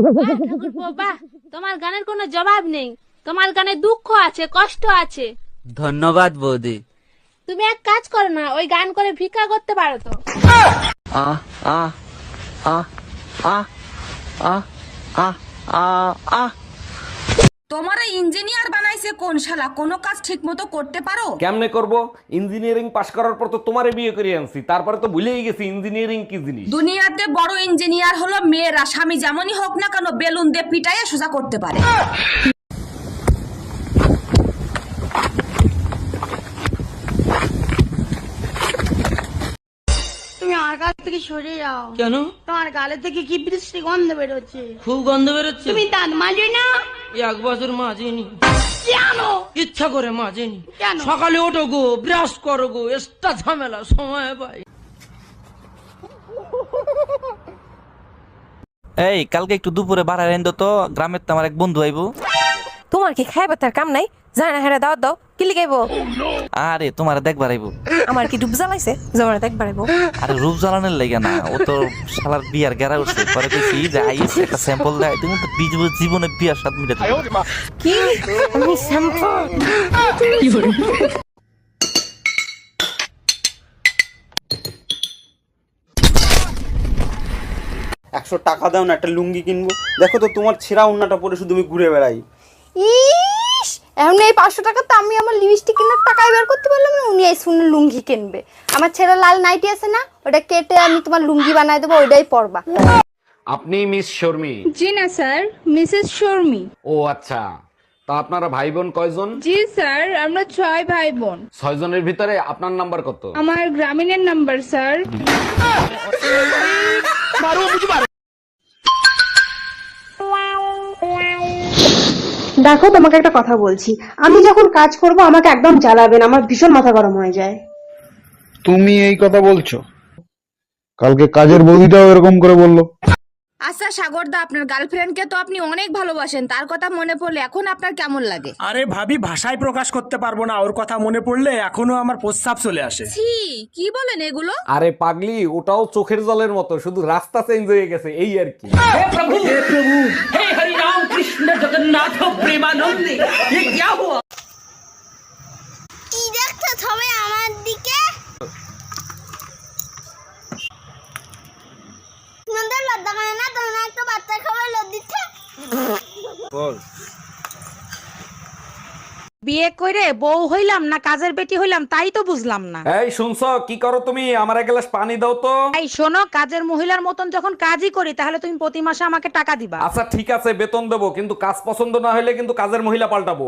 বাহ, তোমার গানের কোনো জবাব নেই। তোমার গানে দুঃখ আছে, কষ্ট আছে। ধন্যবাদ বৌদি। তুমি এক কাজ করো না, ওই গান করে ভিক্ষা করতে পারো তো। আ আ আ আ আ আ আ আ তোমারে ইঞ্জিনিয়ার বানাইছে কোন শালা? কোনো কাজ ঠিক মতো করতে পারো? কেমনে করব? ইঞ্জিনিয়ারিং পাশ করার পর তো তোমারে বিয়ে করে আনছি, তারপরে তো ভুলেই গেছি ইঞ্জিনিয়ারিং কি জিনিস। দুনিয়াতে বড় ইঞ্জিনিয়ার হলো মেয়েরা। স্বামী যেমনই হোক না কেন বেলুন দিয়ে পিটাইয়া সোজা করতে পারে। তুমি আমার কাছ থেকে সরে যাও। কেন? তোমার গালে থেকে কি বৃষ্টি গন্ধ বেরোচ্ছে। খুব গন্ধ বেরোচ্ছে। তুমি দাঁত মাজো না? এক বছর মাজেনি। কেন? ইচ্ছা করে মাজেনি। কেন? সকালে ওঠো গো, ব্রাশ করো গো, এক্সট্রা ঝামেলা সময় পাই। এই কালকে একটু দুপুরে বাড়া রেন তো, গ্রামের তো আমার এক বন্ধু আইবো। তোমার কি খাইবার তার কাম নাই? জানা না হেরা দাওয়াত দাও, কি লিখাইবো? আরে তোমার দেখবার আইবো। আমার কি ডুব জ্বালাইছে জমানা দেখবার আইবো? আরে রূপ জ্বালানোর লাগে না, ও তো শালার বিয়ার গেরা উঠছে। পরে কইছি যে আইস একটা স্যাম্পল দেয়, তুমি তো জীবনে বিয়ার স্বাদ মিটাতে পারবে না। কি আমি স্যাম্পল? একশো টাকা দাও না, একটা লুঙ্গি কিনবো। দেখো তো তোমার ছেঁড়া উন্নাটা পরে শুধু আমি ঘুরে বেড়াই। ইস, এখন এই 500 টাকা তো আমি আমার লিপস্টিক কেনার টাকাই বের করতে পারলাম না। উনি শুনে লুঙ্গি কিনবে। আমার ছেঁড়া লাল নাইটি আছে না, ওটা কেটে আমি তোমার লুঙ্গি বানাই দেবো, ওইটাই পরবা। আপনি মিস শর্মি? জি না স্যার, মিসেস শর্মি। ও আচ্ছা, তা আপনারা ভাই বোন কয়জন? জি স্যার, আমরা 6 ভাই বোন। 6 জনের ভিতরে আপনার নাম্বার কত? আমার গ্রামীণের নাম্বার স্যার। দেখো, তোমাকে একটা কথা বলছি, আমি যখন কাজ করব আমাকে একদম জ্বালাবেন, আমার ভীষণ মাথা গরম হয়ে যায়। তুমি এই কথা বলছো? কালকে কাজের বৌদিটাও এরকম করে বললো। আচ্ছা সাগরদা, আপনার গার্লফ্রেন্ডকে তো আপনি অনেক ভালোবাসেন, তার কথা মনে পড়লে এখন আপনার কেমন লাগে? আরে ভাবি, ভাষায় প্রকাশ করতে পারবো না। ওর কথা মনে পড়লে এখনো আমার প্রস্রাব চলে আসে। ছি, কি বলেন এগুলো? আরে পাগলি, ওটাও চোখের জলের মতো, শুধু রাস্তা চেঞ্জ হয়ে গেছে এই আর কি। হে প্রভু, হে হরি রাম কৃষ্ণ জগন্নাথ প্রেমানন্দে, ये क्या हुआ? কি দেখছো সবাই আমার দিকে? তোমাদের লজ্জা করে না? তোমরা একটা বাচ্চা খাবার লোভ দিচ্ছে। বিয়ে কইরে বউ হইলাম না কাজের বেটি হইলাম তাই তো বুঝলাম না। এই শুনছো, কি করো তুমি? আমার এক গ্লাস পানি দাও তো। এই শোনো, কাজের মহিলার মতন যখন কাজই করি তাহলে তুমি প্রতি মাসে আমাকে টাকা দিবা। আচ্ছা ঠিক আছে, বেতন দেবো, কিন্তু কাজ পছন্দ না হলে কিন্তু কাজের মহিলা পাল্টাবো।